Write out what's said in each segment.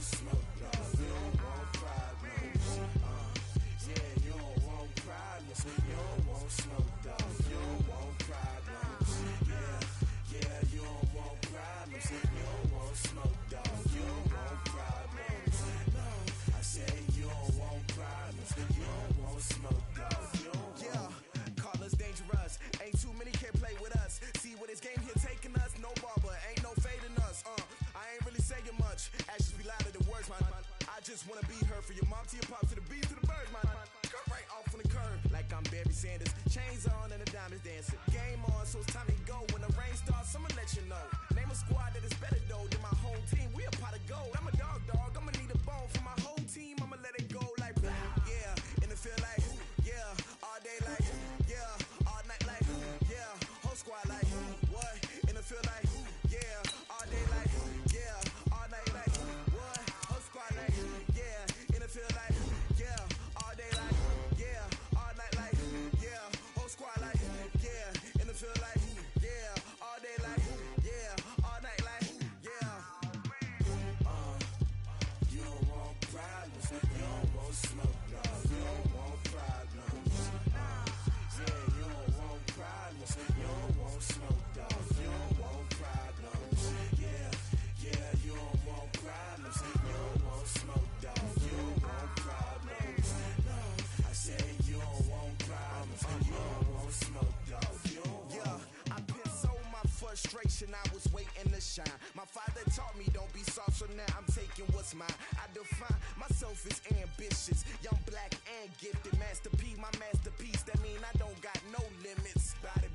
smoke, dog. You don't want problems. Yeah, you don't want problems. You don't want smoke, dog. You don't want problems. Yeah, you don't want problems. You don't want smoke, dog. You don't want problems. No, I said you don't want problems. You don't want smoke, dog. You don't want. Call us dangerous. Ain't too many can play with us. See where this game here taking us. No barber, ain't no fading us. I ain't really saying much. Actions be louder than words, man. I just wanna be heard. For your mom to your pop to the beat to the birds, man. Cut right off on the curb like I'm Barry Sanders. Chains on and the diamonds dancing. Game on, so it's time to go. When the rain starts, I'ma let you know. Name a squad that is better though than my home team. We a pot of gold. I'm a dog. I'ma need a bone for my whole team. I'ma let it go like yeah. And it feel like yeah. All day like yeah. All night like yeah. Whole squad like what? And it feel like yeah. All day like yeah. All night like what? Whole squad like yeah. And it feel like yeah. All day like yeah. All night like yeah. Whole squad like yeah. And it feel like yeah. All day like yeah. All night like yeah. You don't want problems. You don't want smoke, dog. You don't want problems. Yeah, you don't want problems. You don't want smoke, dog. You don't want problems. Yeah, you don't want problems. You don't want smoke, dog. You don't want problems. No, I said you don't want problems. You don't want smoke, dog. You don't want. Yeah, I been so my frustration. I was waiting to shine. My father taught me don't be soft, so now I'm taking what's mine. I define myself as ambitious, young, black, and gifted. Master P, my masterpiece. That mean I don't got no limits. Bout it,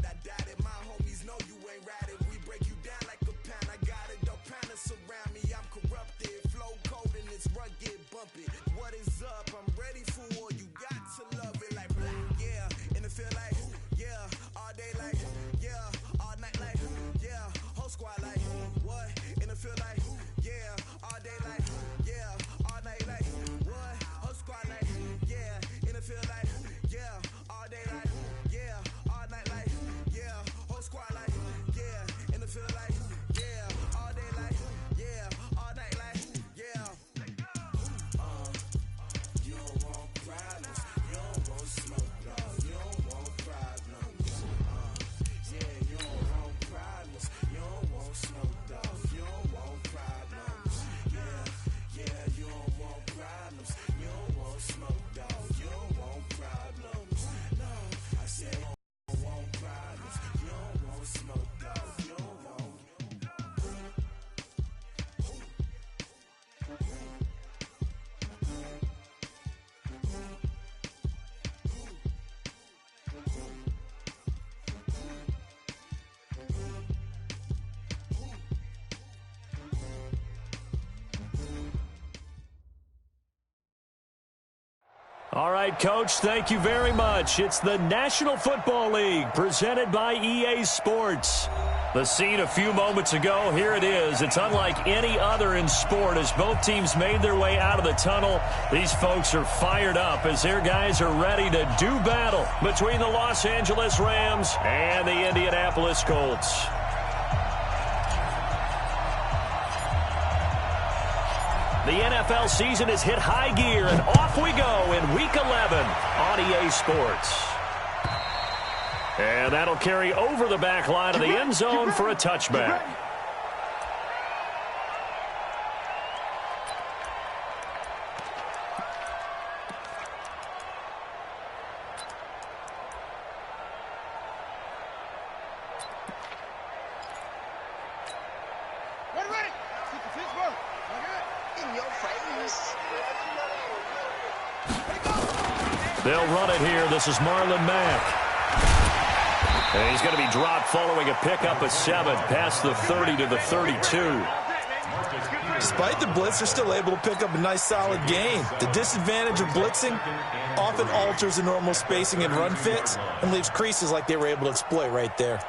I doubt it. My homies know you ain't ride it. We break you down like a pound. I got it, don't pound to surround me. I'm corrupted, flow cold and it's rugged, bumpy. What is up? I'm ready for war. You got to love it like yeah. And it feel like yeah. All day like yeah. All night like yeah. Whole squad like what? And it feel like yeah. All day like yeah. All night like what? Whole squad like yeah. And it feel like yeah. All day like yeah. All night like yeah. Whole squad like yeah. And it feel like yeah. All day like yeah. All night like yeah. You don't want problems. You don't want smoke, dog. You don't want problems. Yeah, you don't want problems. You don't want smoke, dog. You don't want problems. Yeah, you don't want problems. You don't want smoke, dog. You don't want problems. No, I said you don't want problems. You don't want smoke, dog. You don't want. All right, Coach, thank you very much. It's the National Football League presented by EA Sports. The scene a few moments ago, here it is. It's unlike any other in sport as both teams made their way out of the tunnel. These folks are fired up as their guys are ready to do battle between the Los Angeles Rams and the Indianapolis Colts. The NFL season has hit high gear, and off we go in Week 11 on EA Sports. And that'll carry over the back line of the end zone for a touchback. They'll run it here. This is Marlon Mack. And he's going to be dropped following a pickup of 7 past the 30 to the 32. Despite the blitz, they're still able to pick up a nice solid gain. The disadvantage of blitzing often alters the normal spacing and run fits and leaves creases like they were able to exploit right there.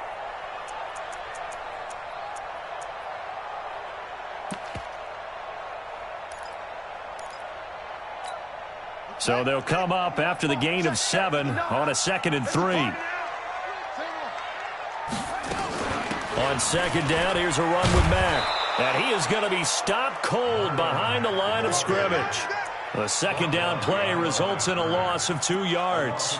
So they'll come up after the gain of 7 on a 2nd and 3. On 2nd down, here's a run with Mack. And he is going to be stopped cold behind the line of scrimmage. The second down play results in a loss of 2 yards.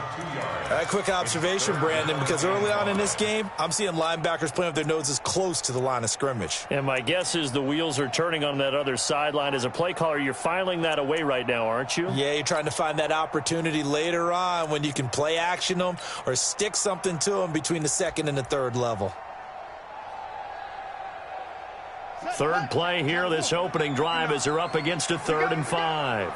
A quick observation, Brandon, because early on in this game, I'm seeing linebackers playing with their noses close to the line of scrimmage. And my guess is the wheels are turning on that other sideline. As a play caller, you're filing that away right now, aren't you? Yeah, you're trying to find that opportunity later on when you can play action them or stick something to them between the second and the third level. Third play here, this opening drive, as they're up against a 3rd and 5.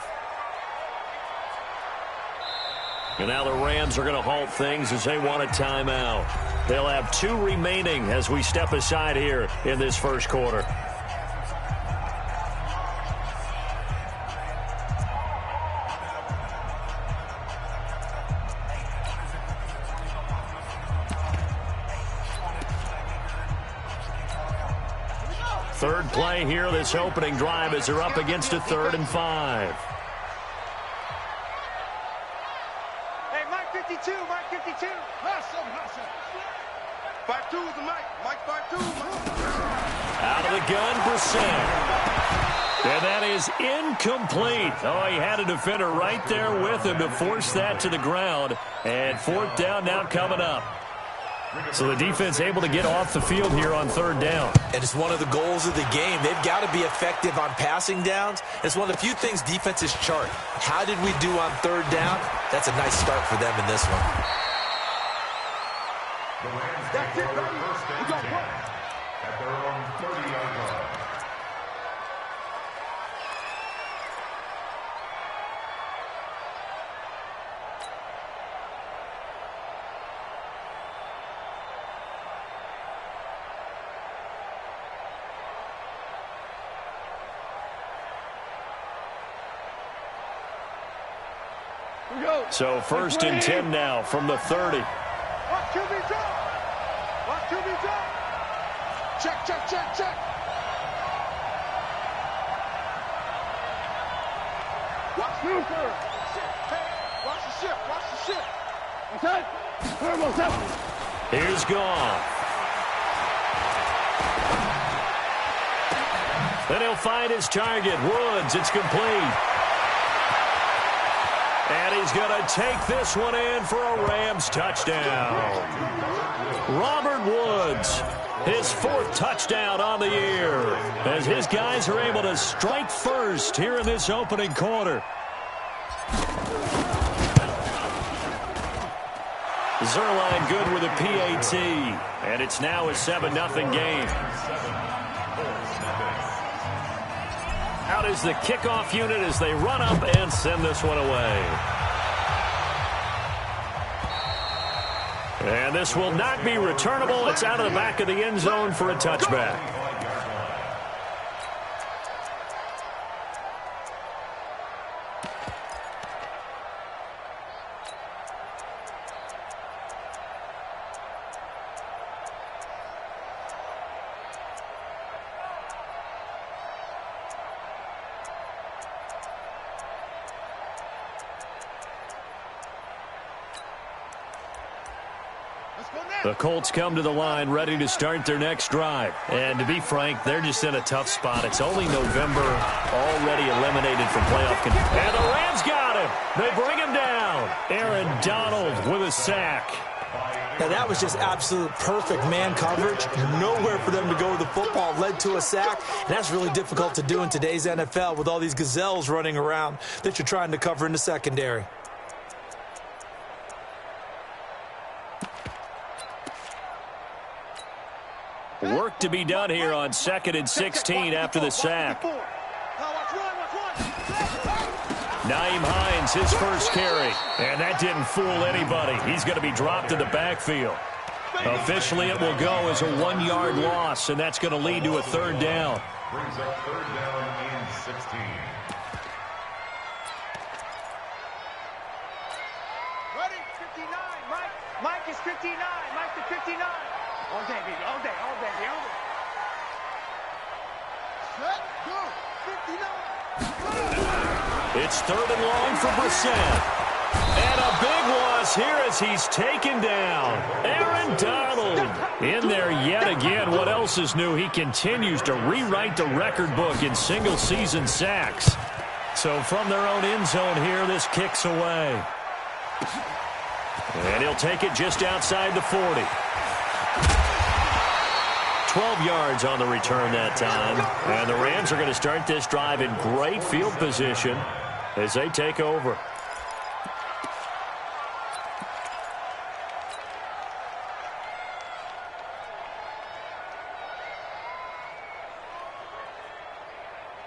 And now the Rams are going to halt things as they want a timeout. They'll have 2 remaining as we step aside here in this first quarter. Third play here, this opening drive, as they're up against a 3rd and 5. Hey, Mike 52, Mike 52. Hustle. 52 is the Mike 52. Out of the gun, Brissett. And that is incomplete. Oh, he had a defender right there with him to force that to the ground. And 4th down now coming up. So the defense able to get off the field here on 3rd down. And it's one of the goals of the game. They've got to be effective on passing downs. It's one of the few things defenses chart. How did we do on 3rd down? That's a nice start for them in this one. That's it, baby. We got work. At their own 30-yard line. So 1st and 10 now from the 30. Watch QB drop. Watch QB drop. Check. Watch move first. Watch the shift. Okay? What's happening? Here's Goff. Then he'll find his target. Woods, it's complete. And he's going to take this one in for a Rams touchdown. Robert Woods, his 4th touchdown on the year, as his guys are able to strike first here in this opening quarter. Zerline good with a PAT, and it's now a 7-0 game. Out is the kickoff unit as they run up and send this one away. And this will not be returnable. It's out of the back of the end zone for a touchback. The Colts come to the line ready to start their next drive. And to be frank, they're just in a tough spot. It's only November, already eliminated from playoff contention. And the Rams got him. They bring him down. Aaron Donald with a sack. Now, that was just absolute perfect man coverage. Nowhere for them to go with the football. Led to a sack. And that's really difficult to do in today's NFL with all these gazelles running around that you're trying to cover in the secondary. Work to be done here on 2nd and 16 after the sack. Nyheim Hines, his first carry. And that didn't fool anybody. He's going to be dropped in the backfield. Officially, it will go as a 1-yard loss, and that's going to lead to a 3rd down. Brings up 3rd down and 16. Ready? 59. Mike is 59. Mike to 59. All day, baby. All day. Set, go. 59. It's 3rd and long for Brissett. And a big loss here as he's taken down. Aaron Donald in there yet again. What else is new? He continues to rewrite the record book in single-season sacks. So from their own end zone here, this kicks away. And he'll take it just outside the 40. 12 yards on the return that time. And the Rams are going to start this drive in great field position as they take over.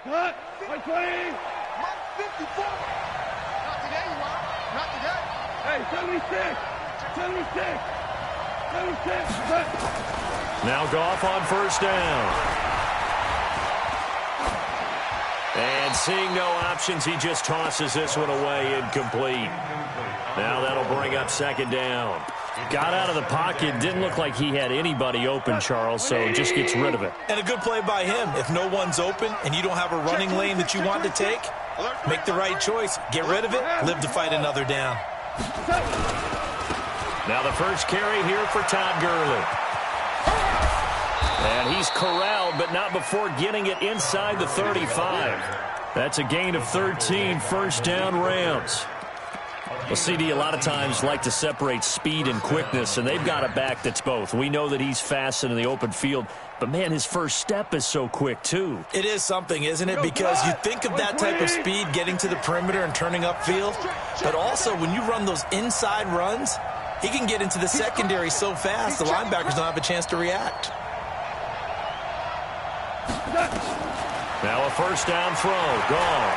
Cut! Mike 20! Mike 54! Not today, you are. Not today. Hey, 76! 76! 76! Cut! Now Goff on first down. And seeing no options, he just tosses this one away incomplete. Now that'll bring up second down. Got out of the pocket. Didn't look like he had anybody open, Charles, so just gets rid of it. And a good play by him. If no one's open and you don't have a running lane that you want to take, make the right choice. Get rid of it. Live to fight another down. Now the first carry here for Todd Gurley. And he's corralled, but not before getting it inside the 35. That's a gain of 13, first down Rams. Well, CD, a lot of times like to separate speed and quickness, and they've got a back that's both. We know that he's fast in the open field, but, man, his first step is so quick, too. It is something, isn't it? Because you think of that type of speed getting to the perimeter and turning upfield, but also when you run those inside runs, he can get into the secondary so fast the linebackers don't have a chance to react. Now a first down throw, gone.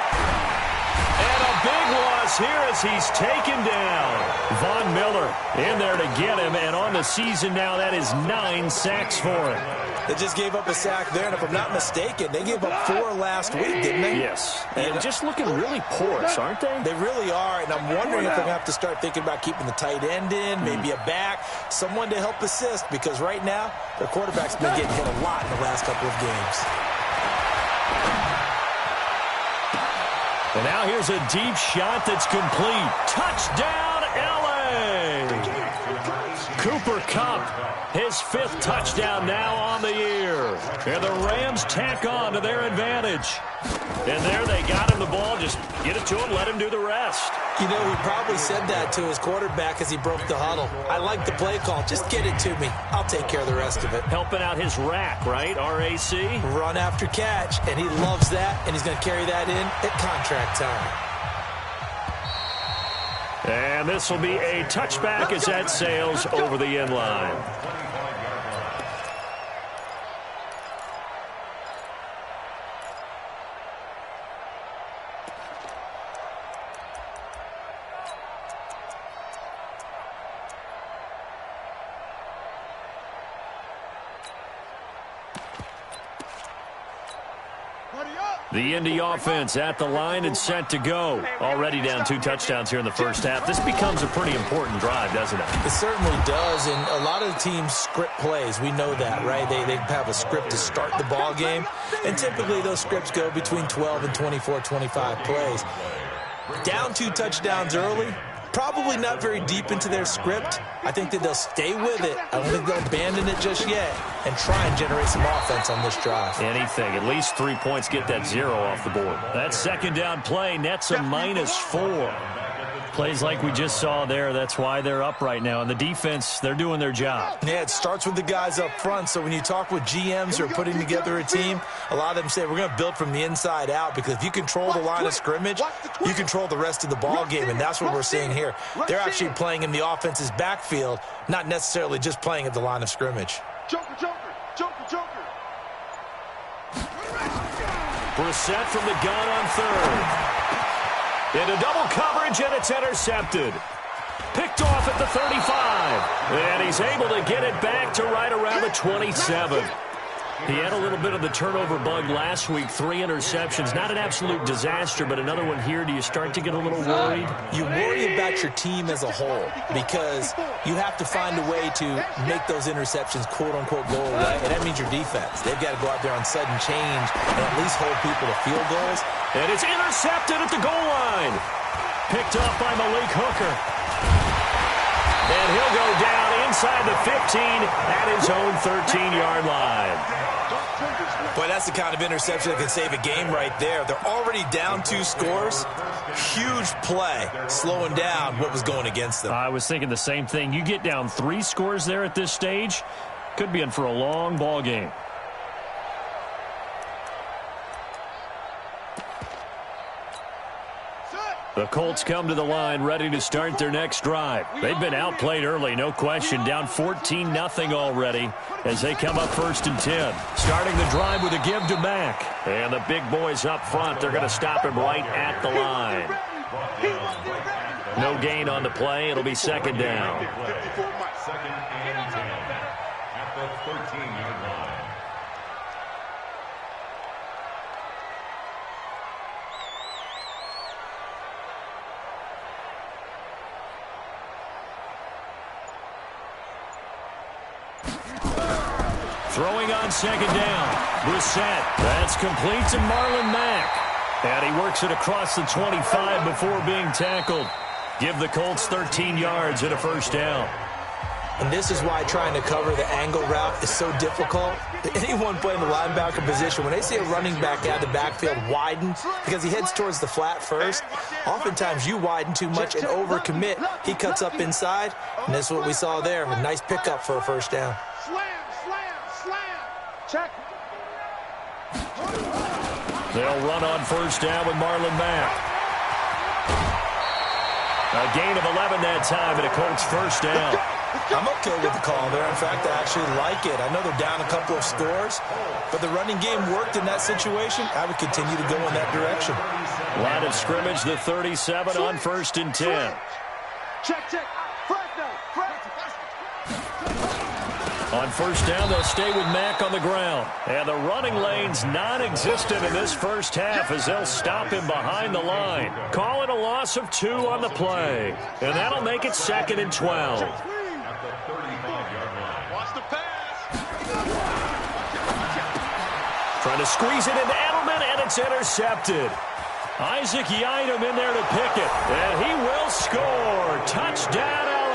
And a big loss here as he's taken down. Von Miller in there to get him, and on the season now, that is 9 sacks for him. They just gave up a sack there, and if I'm not mistaken, they gave up 4 last week, didn't they? Yes, and just looking really porous, aren't they? They really are, and I'm wondering if they're going to have to start thinking about keeping the tight end in, maybe a back, someone to help assist, because right now, their quarterback's been getting hit a lot in the last couple of games. And now here's a deep shot that's complete. Touchdown, L.A. Cooper Kupp, his 5th touchdown now on the year. And the Rams tack on to their advantage. And there they got him the ball. Just get it to him, let him do the rest. You know, he probably said that to his quarterback as he broke the huddle. I like the play call. Just get it to me. I'll take care of the rest of it. Helping out his rack, right? R-A-C? Run after catch, and he loves that, and he's going to carry that in at contract time. And this will be a touchback as that sails over the end line. The Indy offense at the line and set to go. Already down 2 touchdowns here in the first half. This becomes a pretty important drive, doesn't it? It certainly does, and a lot of the teams script plays. We know that, right? They have a script to start the ball game, and typically those scripts go between 12 and 24, 25 plays. Down 2 touchdowns early, probably not very deep into their script. I think that they'll stay with it. I don't think they'll abandon it just yet and try and generate some offense on this drive. Anything. At least 3 points, get that 0 off the board. That second down play nets a -4. Plays like we just saw there, that's why they're up right now. And the defense, they're doing their job. Yeah, it starts with the guys up front. So when you talk with GMs who are putting together a team, a lot of them say we're going to build from the inside out, because if you control the line of scrimmage, you control the rest of the ball game, and that's what we're seeing here. They're actually playing in the offense's backfield, not necessarily just playing at the line of scrimmage. Joker, Joker, Joker, Joker. Brissett from the gun on third. Into double coverage, and it's intercepted. Picked off at the 35. And he's able to get it back to right around the 27. He had a little bit of the turnover bug last week, 3 interceptions. Not an absolute disaster, but another one here. Do you start to get a little worried? You worry about your team as a whole, because you have to find a way to make those interceptions quote-unquote go away, and that means your defense. They've got to go out there on sudden change and at least hold people to field goals. And it's intercepted at the goal line. picked off by Malik Hooker. And he'll go down inside the 15 at his own 13-yard line. Boy, that's the kind of interception that can save a game right there. They're already down 2 scores. Huge play, slowing down what was going against them. I was thinking the same thing. You get down 3 scores there at this stage, could be in for a long ball game. The Colts come to the line ready to start their next drive. They've been outplayed early, no question. Down 14-0 already as they come up 1st and 10. Starting the drive with a give to Mack. And the big boys up front, they're going to stop him right at the line. No gain on the play. It'll be 2nd down. 2nd and 10 at the 13-yard line. Throwing on 2nd down. Brissett. That's complete to Marlon Mack. And he works it across the 25 before being tackled. Give the Colts 13 yards and a 1st down. And this is why trying to cover the angle route is so difficult. Anyone playing the linebacker position, when they see a running back out of the backfield widen because he heads towards the flat first, oftentimes you widen too much and overcommit. He cuts up inside, and that's what we saw there. A nice pickup for a 1st down. Check. They'll run on 1st down with Marlon Mack. A gain of 11 that time and a Colts 1st down. I'm okay with the call there. In fact, I actually like it. I know they're down a couple of scores, but the running game worked in that situation. I would continue to go in that direction. Line of scrimmage, the 37 on 1st and 10. Check. On 1st down, they'll stay with Mack on the ground. And the running lane's non-existent in this first half as they'll stop him behind the line. Call it a loss of 2 on the play. And that'll make it 2nd and 12. At the 35-yard line. Watch the pass. Trying to squeeze it into Edelman, and it's intercepted. Isaac Yiadom in there to pick it. And he will score. Touchdown, LA.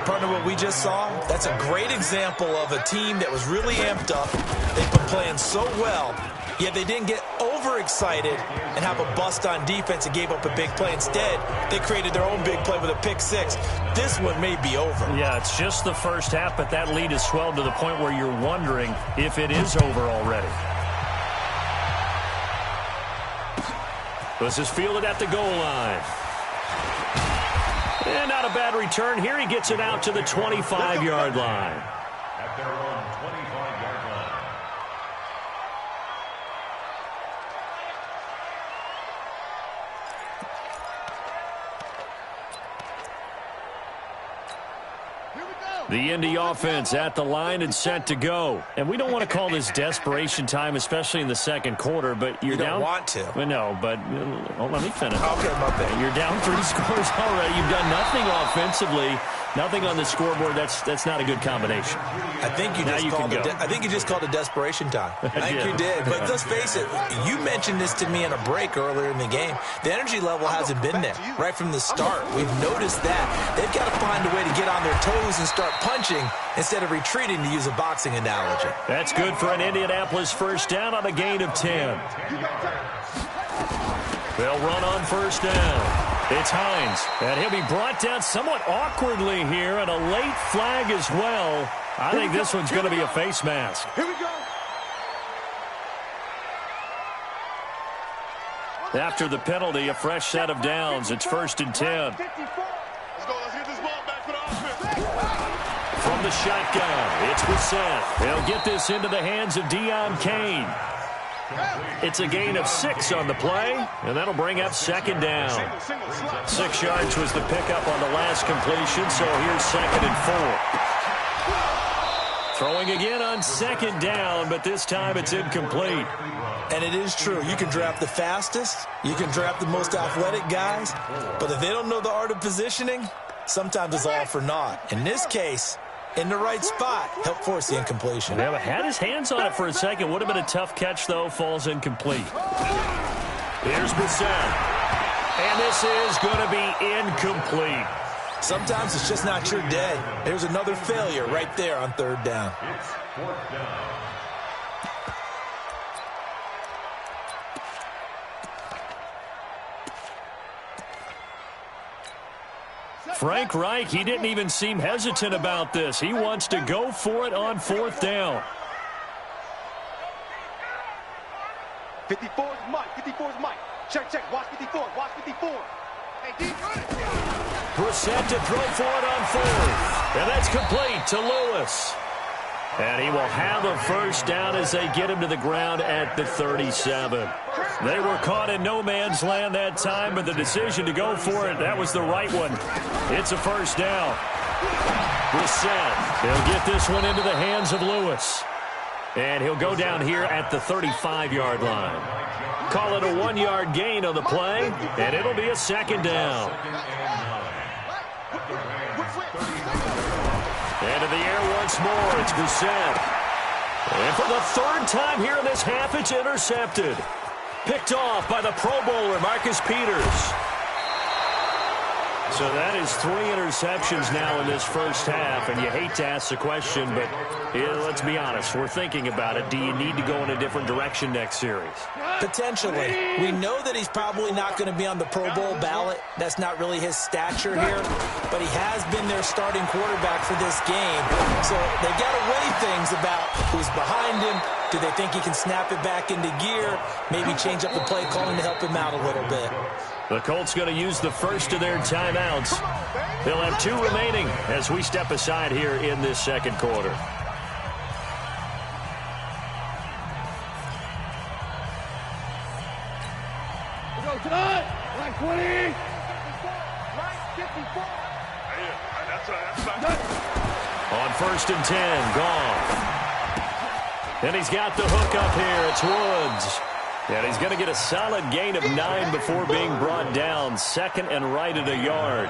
Partner, what we just saw, that's a great example of a team that was really amped up. They've been playing so well, yet they didn't get overexcited and have a bust on defense and gave up a big play. Instead, they created their own big play with a pick 6. This one may be over. Yeah, it's just the first half, but that lead has swelled to the point where you're wondering if it is over already. This is fielded at the goal line. And not a bad return. Here he gets it out to the 25-yard line. At their own 25-yard line. The Indy offense at the line and set to go. And we don't want to call this desperation time, especially in the 2nd quarter, but you're down. You don't want to. Well, no, but let me finish. Okay, my bad. You're down 3 scores already. You've done nothing offensively, nothing on the scoreboard. That's not a good combination. I think you just called it desperation time. I think you did. But let's face it, you mentioned this to me in a break earlier in the game. The energy level hasn't been there right from the start. We've noticed that. They've got to find a way to get on their toes and start punching instead of retreating, to use a boxing analogy. That's good for an Indianapolis 1st down on a gain of 10. They'll run on 1st down. It's Hines, and he'll be brought down somewhat awkwardly here, and a late flag as well. I think this one's going to be a face mask. Here we go. After the penalty, a fresh set of downs. It's 1st and 10. Let's go. Let's get this ball back for the offense. From the shotgun, it's Brissett. They'll get this into the hands of Deion Kane. It's a gain of 6 on the play, and that'll bring up 2nd down. 6 yards was the pickup on the last completion, so here's 2nd and 4. Throwing again on 2nd down, but this time it's incomplete. And it is true. You can draft the fastest. You can draft the most athletic guys. But if they don't know the art of positioning, sometimes it's all for naught. In this case, in the right spot, help force the incompletion. Yeah, had his hands on it for a second. Would have been a tough catch, though. Falls incomplete. Here's Brissett. And this is going to be incomplete. Sometimes it's just not your day. There's another failure right there on third down. It's fourth down. Frank Reich, he didn't even seem hesitant about this. He wants to go for it on fourth down. 54 is Mike. 54 is Mike. Check. Watch 54. Watch 54. Hey, D, Brissett to throw for it on fourth. And that's complete to Lewis. And he will have a first down as they get him to the ground at the 37. They were caught in no man's land that time, but the decision to go for it, that was the right one. It's a first down. Brissett, he'll get this one into the hands of Lewis. And he'll go down here at the 35-yard line. Call it a 1-yard gain on the play, and it'll be a second down. Into the air once more, it's Brissett. And for the third time here in this half, it's intercepted. Picked off by the Pro Bowler, Marcus Peters. So that is 3 interceptions now in this first half, and you hate to ask the question, but let's be honest, we're thinking about it. Do you need to go in a different direction next series? Potentially. We know that he's probably not going to be on the Pro Bowl ballot. That's not really his stature here, but he has been their starting quarterback for this game. So they've got to weigh things about who's behind him. Do they think he can snap it back into gear? Maybe change up the play calling to help him out a little bit. The Colts going to use the first of their timeouts. They'll have 2 remaining as we step aside here in this second quarter. Black 20. On first and 10, Goff. And he's got the hook up here. It's Woods. And he's going to get a solid gain of 9 before being brought down. Second and right at a yard.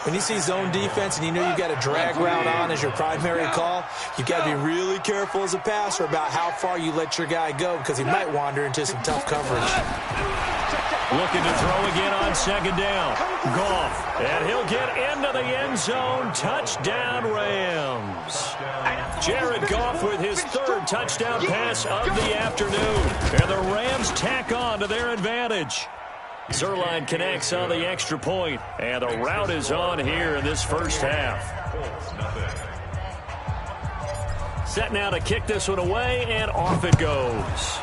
When you see zone defense and you know you've got a drag route on as your primary call, you've got to be really careful as a passer about how far you let your guy go because he might wander into some tough coverage. Looking to throw again on second down. Goff. And he'll get into the end zone. Touchdown, Rams. Jared Goff with his 3rd touchdown pass of the afternoon. And the Rams tack on to their advantage. Zerline connects on the extra point, and the route is on here in this first half. Set now to kick this one away, and off it goes.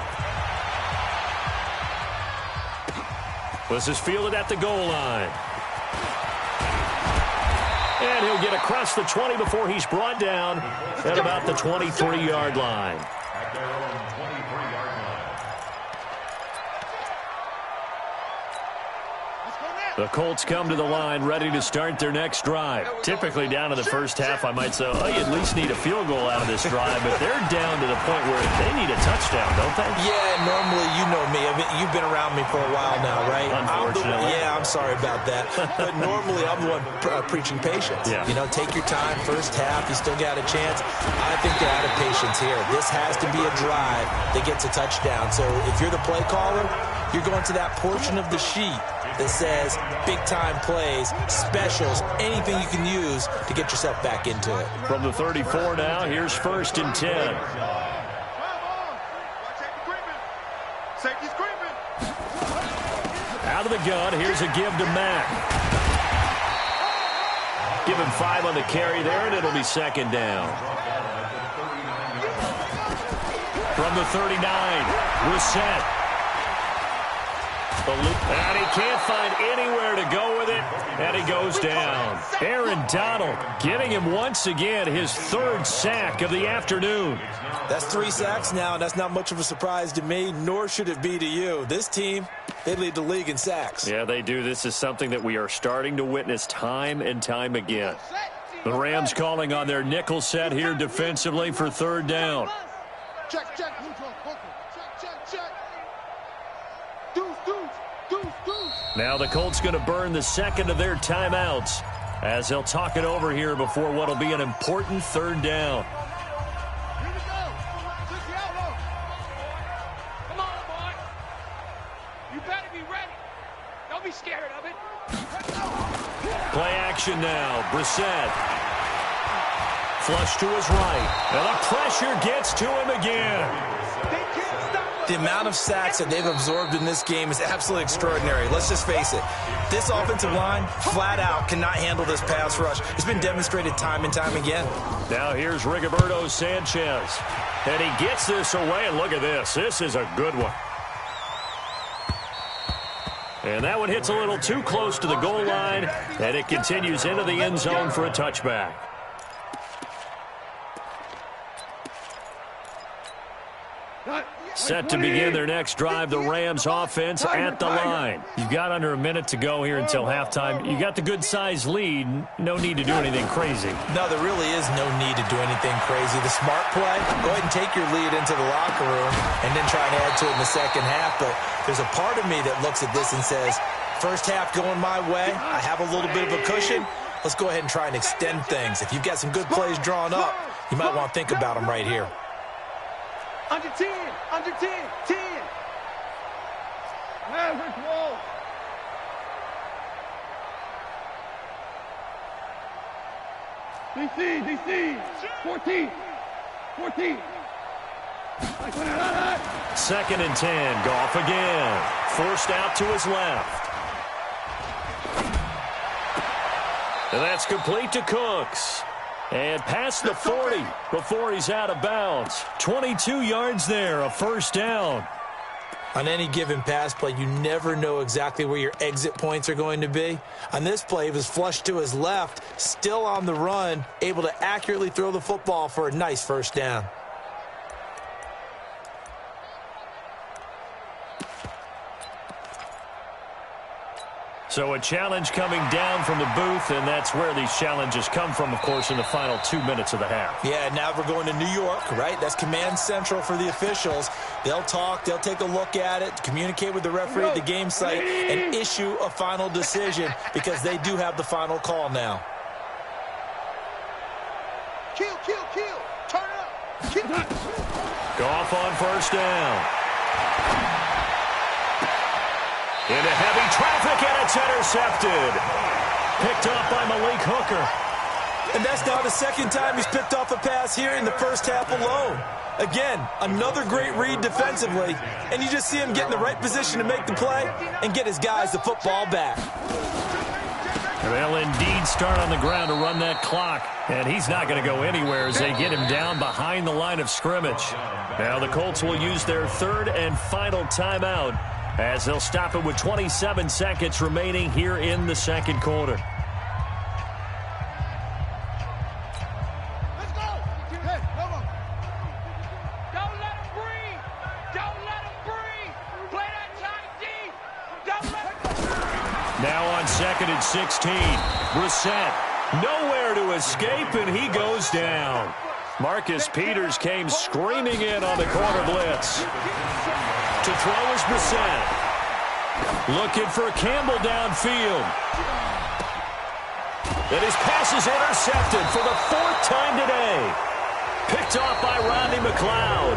This is fielded at the goal line. And he'll get across the 20 before he's brought down at about the 23-yard line. At their own 23-yard line. The Colts come to the line ready to start their next drive. Typically down to the first half, I might say, oh, you at least need a field goal out of this drive, but they're down to the point where they need a touchdown, don't they? Yeah, normally, you know me. You've been around me for a while now, right? Unfortunately. I'm sorry about that. But normally, I'm the one preaching patience. Yeah. You know, take your time, first half, you still got a chance. I think they're out of patience here. This has to be a drive that gets a touchdown. So if you're the play caller, you're going to that portion of the sheet that says big-time plays, specials, anything you can use to get yourself back into it. From the 34 now, here's first and 10. Safety screaming. Out of the gun, here's a give to Mack. Give him 5 on the carry there, and it'll be second down. From the 39, Brissett. And he can't find anywhere to go with it, and he goes down. Aaron Donald getting him once again his 3rd sack of the afternoon. That's 3 sacks now, and that's not much of a surprise to me, nor should it be to you. This team, they lead the league in sacks. Yeah, they do. This is something that we are starting to witness time and time again. The Rams calling on their nickel set here defensively for 3rd down. Check. Now the Colts going to burn the second of their timeouts as they'll talk it over here before what will be an important 3rd down. Here we go. Come on, boy. You better be ready. Don't be scared of it. Play action now. Brissett. Flush to his right. And the pressure gets to him again. The amount of sacks that they've absorbed in this game is absolutely extraordinary. Let's just face it. This offensive line, flat out, cannot handle this pass rush. It's been demonstrated time and time again. Now here's Rigoberto Sanchez. And he gets this away, and look at this. This is a good one. And that one hits a little too close to the goal line, and it continues into the end zone for a touchback. Set to begin their next drive, the Rams offense at the line. You've got under a minute to go here until halftime. You got the good-sized lead. No need to do anything crazy. No, there really is no need to do anything crazy. The smart play, go ahead and take your lead into the locker room and then try and add to it in the second half. But there's a part of me that looks at this and says, first half going my way, I have a little bit of a cushion. Let's go ahead and try and extend things. If you've got some good plays drawn up, you might want to think about them right here. Under 10, under 10, 10. Average roll. DC, 14, 14. Second and 10, Goff again. Forced out to his left. And that's complete to Cooks. And past the 40 before he's out of bounds. 22 yards there, a first down. On any given pass play, you never know exactly where your exit points are going to be. On this play, he was flushed to his left, still on the run, able to accurately throw the football for a nice first down. So a challenge coming down from the booth, and that's where these challenges come from, of course, in the final 2 minutes of the half. Yeah, now we're going to New York, right? That's command central for the officials. They'll talk, they'll take a look at it, communicate with the referee at the game site, and issue a final decision because they do have the final call now. Kill. Turn up. Kill. Goff on first down. Into heavy traffic, and it's intercepted. Picked off by Malik Hooker. And that's now the second time he's picked off a pass here in the first half alone. Again, another great read defensively, and you just see him get in the right position to make the play and get his guys the football back. They'll indeed start on the ground to run that clock, and he's not going to go anywhere as they get him down behind the line of scrimmage. Now the Colts will use their third and final timeout, as they'll stop it with 27 seconds remaining here in the second quarter. Let's go. Hey, come on. Don't let him breathe. Don't let him breathe. Play that tight D. Don't let him. Now on second and 16, Brissett nowhere to escape, and he goes down. Marcus Peters came screaming in on the corner blitz. To throw is Brissett. Looking for Campbell downfield. And his pass is intercepted for the fourth time today. Picked off by Rodney McLeod.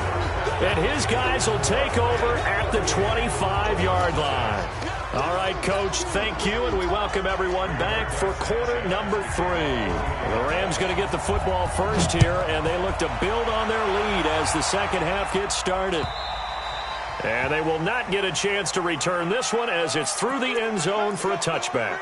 And his guys will take over at the 25-yard line. All right, Coach, thank you, and we welcome everyone back for quarter number 3. The Rams going to get the football first here, and they look to build on their lead as the second half gets started. And they will not get a chance to return this one as it's through the end zone for a touchback.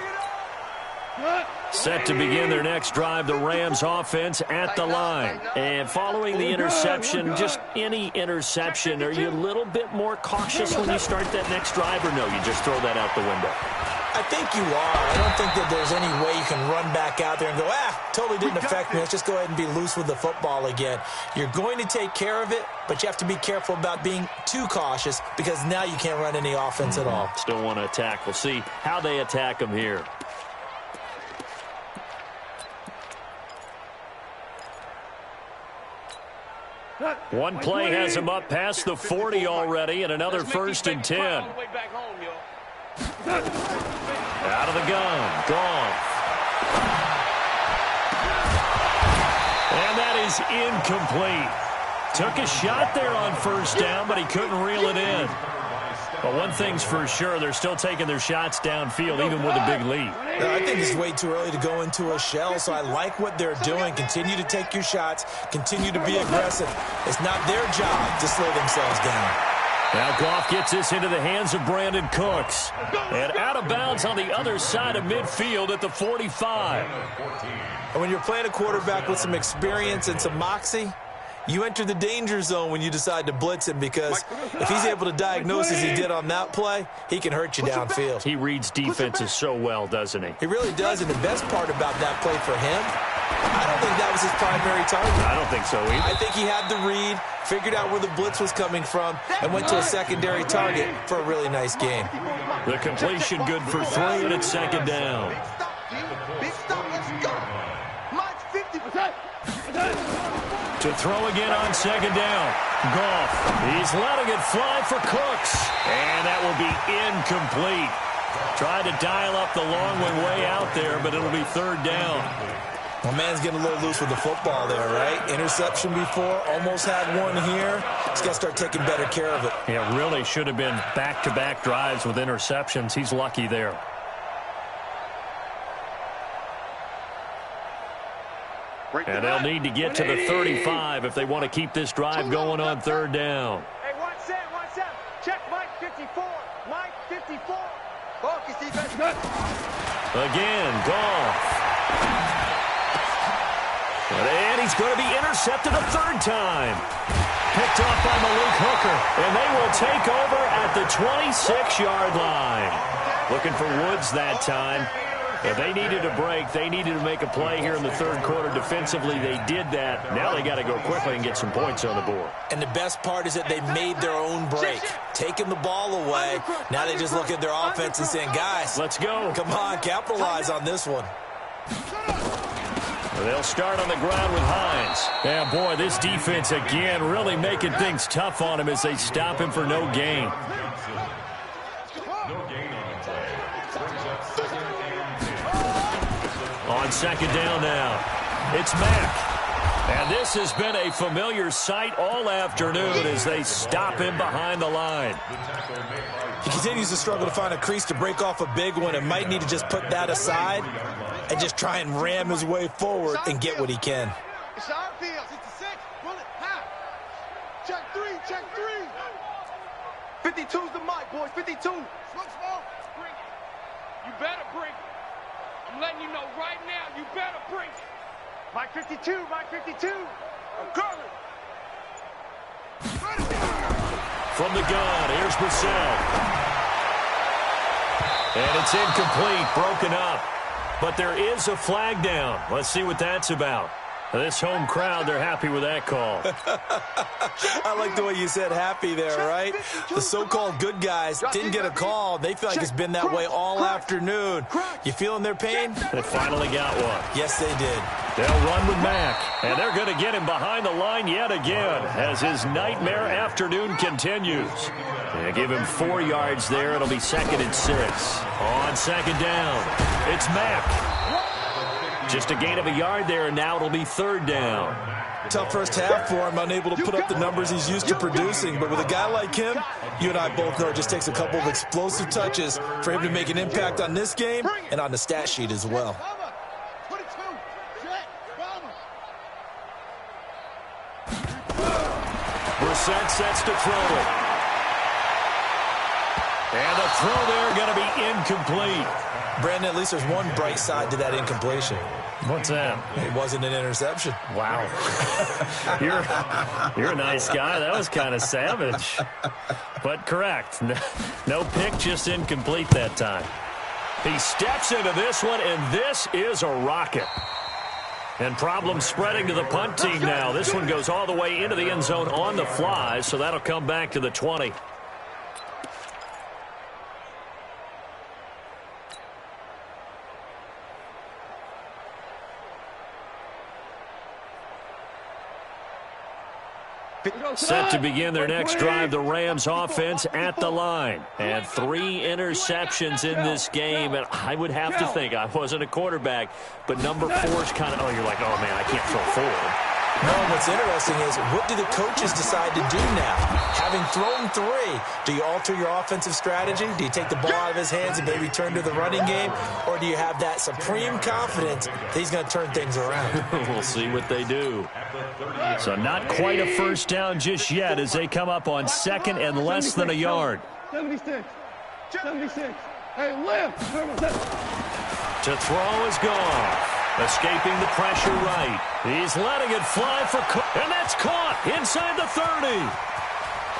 Set to begin their next drive, the Rams offense at the line. And following the interception, just any interception, are you a little bit more cautious when you start that next drive, or no, you just throw that out the window? I think you are. I don't think that there's any way you can run back out there and go, totally didn't affect me. Let's just go ahead and be loose with the football again. You're going to take care of it, but you have to be careful about being too cautious because now you can't run any offense at all. Still want to attack. We'll see how they attack them here. One play has him up past the 40 already, and another first and 10. Out of the gun, Goff. And that is incomplete. Took a shot there on first down, but he couldn't reel it in. But one thing's for sure, they're still taking their shots downfield, even with a big lead. I think it's way too early to go into a shell, so I like what they're doing. Continue to take your shots. Continue to be aggressive. It's not their job to slow themselves down. Now Goff gets this into the hands of Brandon Cooks. And out of bounds on the other side of midfield at the 45. And when you're playing a quarterback with some experience and some moxie, you enter the danger zone when you decide to blitz him, because if he's able to diagnose as he did on that play, he can hurt you downfield. He reads defenses so well, doesn't he? He really does, and the best part about that play for him, I don't think that was his primary target. I don't think so either. I think he had the read, figured out where the blitz was coming from, and went to a secondary target for a really nice game. The completion good for 3, and it's second down. Big stop, let's go. Mine's 50%. To throw again on second down. Goff, he's letting it fly for Cooks. And that will be incomplete. Tried to dial up the long one way out there, but it'll be third down. Well, man's getting a little loose with the football there, right? Interception before, almost had one here. He's got to start taking better care of it. Yeah, really should have been back-to-back drives with interceptions. He's lucky there. And they'll need to get to the 35 if they want to keep this drive going on third down. Hey, 1-7. Check Mike 54. Mike 54. Focus defense. Again, Goff. And he's going to be intercepted a third time. Picked off by Malik Hooker. And they will take over at the 26-yard line. Looking for Woods that time. If they needed a break, they needed to make a play here in the third quarter. Defensively, they did that. Now they got to go quickly and get some points on the board. And the best part is that they made their own break, taking the ball away. Now they just look at their offense and saying, guys, let's go. Come on, capitalize on this one. They'll start on the ground with Hines. Yeah, boy, this defense again really making things tough on him as they stop him for no gain. On second down now, it's Mack. And this has been a familiar sight all afternoon as they stop him behind the line. He continues to struggle to find a crease to break off a big one and might need to just put that aside and just try and ram his way forward and get what he can. It's our field. 66. Pull it. Half. Check 3. 52's the mic, boys. 52. Smoke. Bring it. You better bring it. I'm letting you know right now, you better bring it. Mike 52. I'm coming. From the gun, here's Brissell. And it's incomplete, broken up. But there is a flag down. Let's see what that's about. This home crowd, they're happy with that call. I like the way you said happy there, right? The so-called good guys didn't get a call. They feel like it's been that way all afternoon. You feeling their pain? They finally got one. Yes, they did. They'll run with Mack, and they're going to get him behind the line yet again as his nightmare afternoon continues. They give him 4 yards there. It'll be second and 6. On second down, it's Mack. Just a gain of a yard there, and now it'll be third down. Tough first half for him, unable to put up the numbers he's used to producing. But with a guy like him, you and I both know it just takes a couple of explosive touches for him to make an impact on this game and on the stat sheet as well. Brissett sets to throw it. And the throw there going to be incomplete. Brandon, at least there's one bright side to that incompletion. What's that? It wasn't an interception. Wow. You're a nice guy. That was kind of savage. But correct. No pick, just incomplete that time. He steps into this one, and this is a rocket. And problems spreading to the punt team now. This one goes all the way into the end zone on the fly, so that'll come back to the 20. Set to begin their next drive, the Rams offense at the line. And 3 interceptions in this game. And I would have to think, I wasn't a quarterback, but number 4 is kind of, oh, you're like, oh, man, I can't throw 4. No, what's interesting is, what do the coaches decide to do now? Having thrown 3, do you alter your offensive strategy? Do you take the ball out of his hands and maybe turn to the running game? Or do you have that supreme confidence that he's going to turn things around? We'll see what they do. So not quite a first down just yet as they come up on second and less than a yard. 76. 76. Hey, lift. To throw is gone. Escaping the pressure right. He's letting it fly for and that's caught inside the 30.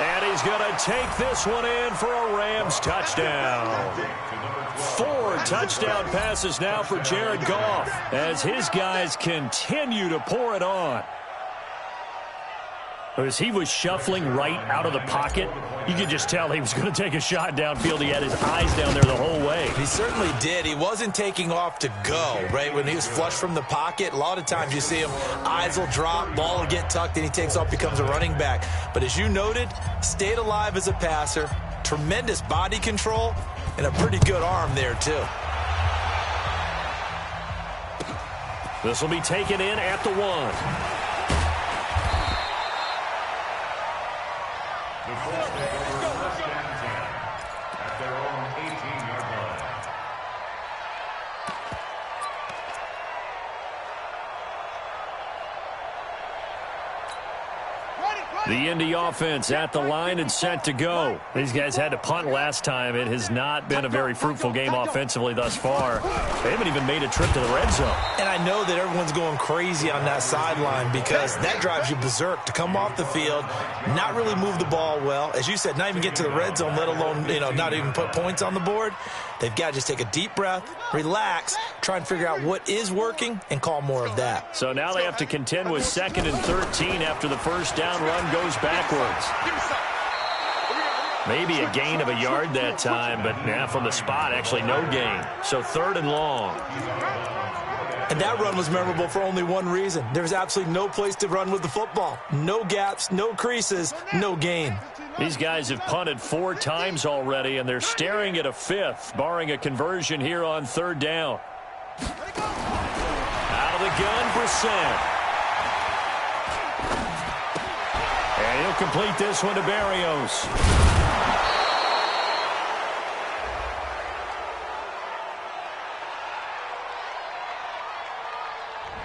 And he's going to take this one in for a Rams touchdown. 4 touchdown passes now for Jared Goff as his guys continue to pour it on. As he was shuffling right out of the pocket, you could just tell he was going to take a shot downfield. He had his eyes down there the whole way. He certainly did. He wasn't taking off to go, right? When he was flush from the pocket, a lot of times you see him, eyes will drop, ball will get tucked, and he takes off, becomes a running back. But as you noted, stayed alive as a passer, tremendous body control, and a pretty good arm there, too. This will be taken in at the 1. The first down first and 10 at their own 18-yard line. The Indy offense at the line and set to go. These guys had to punt last time. It has not been a very fruitful game offensively thus far. They haven't even made a trip to the red zone. And I know that everyone's going crazy on that sideline because that drives you berserk to come off the field, not really move the ball well. As you said, not even get to the red zone, let alone, not even put points on the board. They've got to just take a deep breath, relax, try and figure out what is working, and call more of that. So now they have to contend with 2nd and 13 after the first down run goes backwards. Maybe a gain of a yard that time, but from the spot, actually no gain. So 3rd and long. And that run was memorable for only one reason. There was absolutely no place to run with the football. No gaps, no creases, no gain. These guys have punted 4 times already, and they're staring at a 5th, barring a conversion here on 3rd down. Out of the gun, Brissett. And he'll complete this one to Barrios.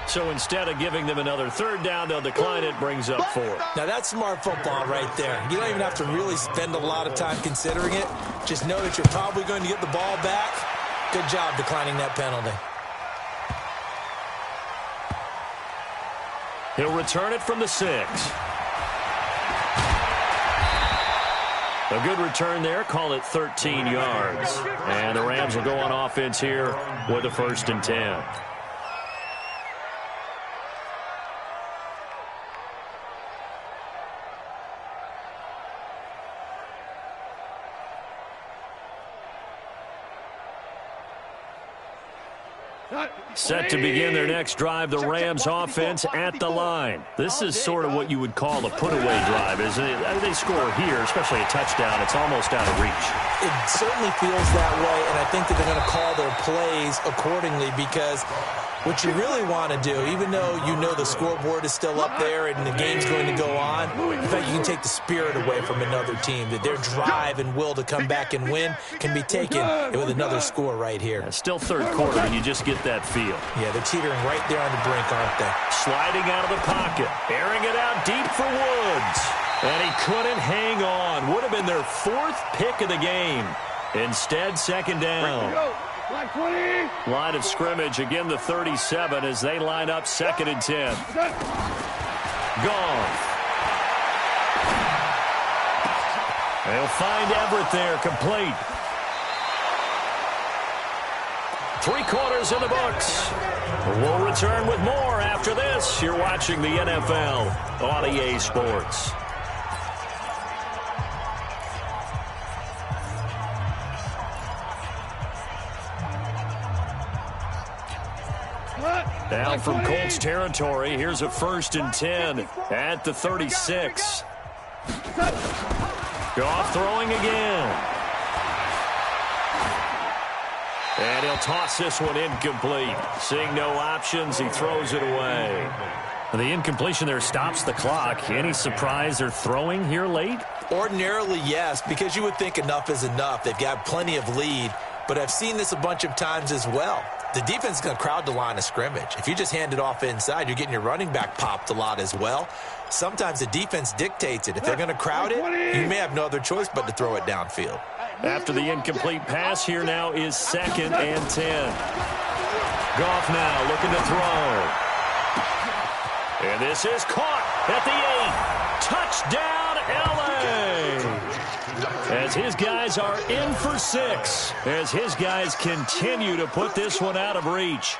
So instead of giving them another 3rd down, they'll decline it, brings up 4. Now that's smart football right there. You don't even have to really spend a lot of time considering it. Just know that you're probably going to get the ball back. Good job declining that penalty. He'll return it from the 6. A good return there. Call it 13 yards. And the Rams will go on offense here with a 1st and 10. Set to begin their next drive, the Rams offense at the line. This is sort of what you would call a put-away drive, isn't it? They score here, especially a touchdown. It's almost out of reach. It certainly feels that way, and I think that they're going to call their plays accordingly because what you really want to do, even though you know the scoreboard is still up there and the game's going to go on, in fact, you can take the spirit away from another team, that their drive and will to come back and win can be taken with another score right here. Still 3rd quarter, and you just get that feel. Yeah, they're teetering right there on the brink, aren't they? Sliding out of the pocket, airing it out deep for Woods. And he couldn't hang on. Would have been their 4th pick of the game. Instead, 2nd down. Line of scrimmage, again the 37 as they line up 2nd and 10. Gone. They'll find Everett there, complete. 3 quarters in the books. We'll return with more after this. You're watching the NFL on EA Sports. Down from Colts territory. Here's a 1st and 10 at the 36. Goff throwing again. And he'll toss this one incomplete. Seeing no options, he throws it away. The incompletion there stops the clock. Any surprise they're throwing here late? Ordinarily, yes, because you would think enough is enough. They've got plenty of lead, but I've seen this a bunch of times as well. The defense is going to crowd the line of scrimmage. If you just hand it off inside, you're getting your running back popped a lot as well. Sometimes the defense dictates it. If they're going to crowd it, you may have no other choice but to throw it downfield. After the incomplete pass, here now is 2nd and 10. Goff now looking to throw. And this is caught at the 8. Touchdown, L.A. As his guys are in for 6. As his guys continue to put this one out of reach.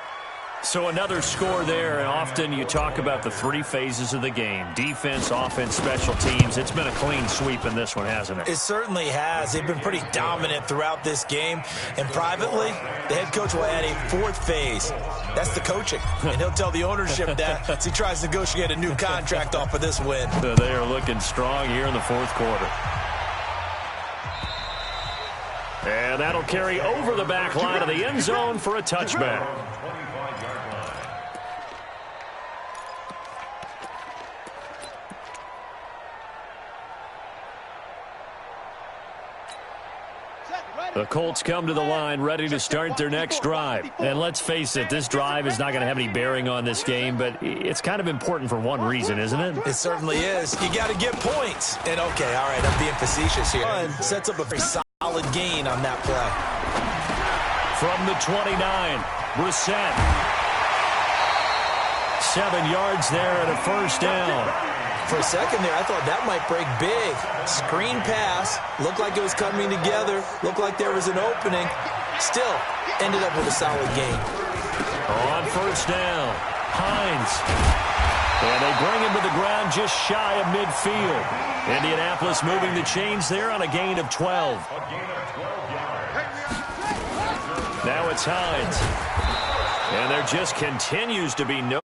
So another score there, and often you talk about the 3 phases of the game. Defense, offense, special teams. It's been a clean sweep in this one, hasn't it? It certainly has. They've been pretty dominant throughout this game. And privately, the head coach will add a 4th phase. That's the coaching. And he'll tell the ownership that as he tries to negotiate a new contract off of this win. So they are looking strong here in the 4th quarter. And that'll carry over the back line of the end zone for a touchback. The Colts come to the line ready to start their next drive. And let's face it, this drive is not going to have any bearing on this game, but it's kind of important for one reason, isn't it? It certainly is. You got to get points. And, okay, all right, I'm being facetious here. Sets up a very solid gain on that play. From the 29, Brissett. 7 yards there and a 1st down. For a second there, I thought that might break big. Screen pass. Looked like it was coming together. Looked like there was an opening. Still, ended up with a solid gain. On 1st down, Hines. And they bring him to the ground just shy of midfield. Indianapolis moving the chains there on a gain of 12. Now it's Hines. And there just continues to be no